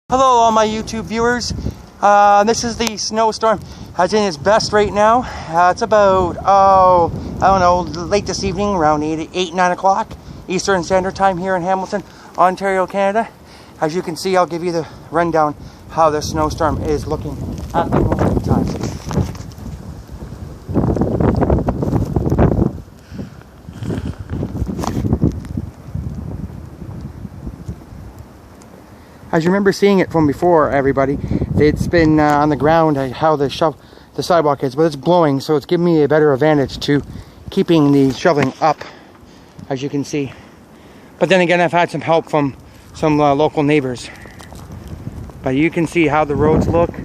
Hello all my YouTube viewers. This is the snowstorm as in its best right now. It's about, I don't know, late this evening, around 9 o'clock Eastern Standard Time here in Hamilton, Ontario, Canada. As you can see, I'll give you the rundown how the snowstorm is looking at the moment in time. As you remember seeing it from before, everybody, it's been on the ground, how the sidewalk is, but it's blowing, so it's giving me a better advantage to keeping the shoveling up, as you can see. But then again, I've had some help from some local neighbors. But you can see how the roads look,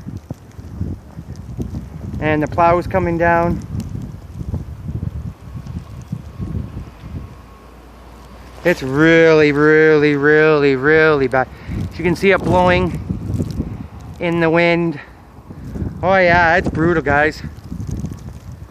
and the plow is coming down. It's really, really, really, really bad. You can see it blowing in the wind. Oh yeah, it's brutal, guys.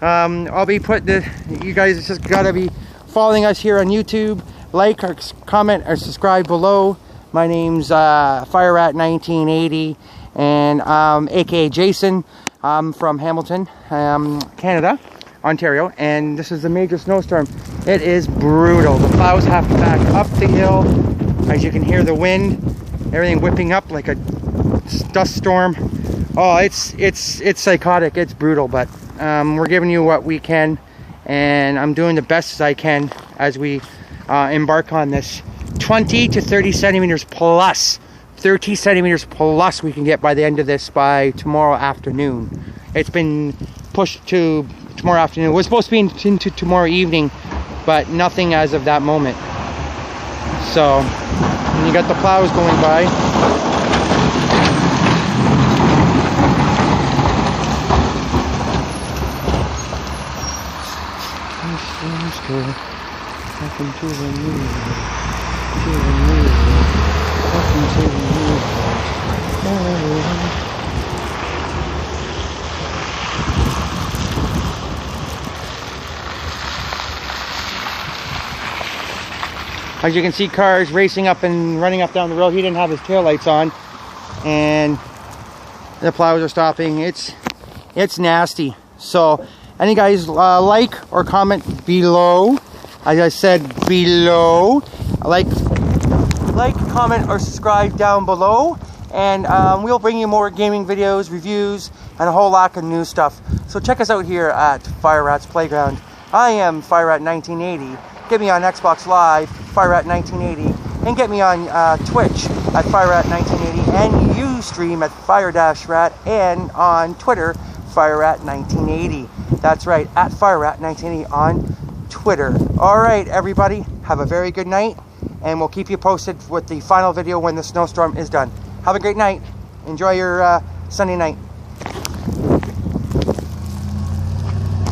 I'll be you guys just gotta be following us here on YouTube. Like or comment or subscribe below. My name's FireRat1980, and aka Jason. I'm from Hamilton, Canada, Ontario, and this is a major snowstorm. It is brutal. The plows have to back up the hill. As you can hear the wind, everything whipping up like a dust storm. Oh, it's psychotic. It's brutal, but we're giving you what we can, and I'm doing the best as I can as we embark on this 20 to 30 centimeters plus. 30 centimeters plus we can get by the end of this by tomorrow afternoon. It's been pushed to tomorrow afternoon. We're supposed to be into tomorrow evening, but nothing as of that moment. So, and you got the plows going by. Welcome to the new welcome to the new As you can see, cars racing up and running up down the road. He didn't have his taillights on, and the plows are stopping. It's nasty. So, any guys like or comment below? As I said, below. Like, comment, or subscribe down below, and we'll bring you more gaming videos, reviews, and a whole lot of new stuff. So check us out here at Fire Rat's Playground. I am FireRat1980. Get me on Xbox Live, FireRat1980, and get me on Twitch at FireRat1980, and Ustream at Fire-Rat, and on Twitter, FireRat1980. That's right, at FireRat1980 on Twitter. Alright, everybody, have a very good night, and we'll keep you posted with the final video when the snowstorm is done. Have a great night. Enjoy your Sunday night.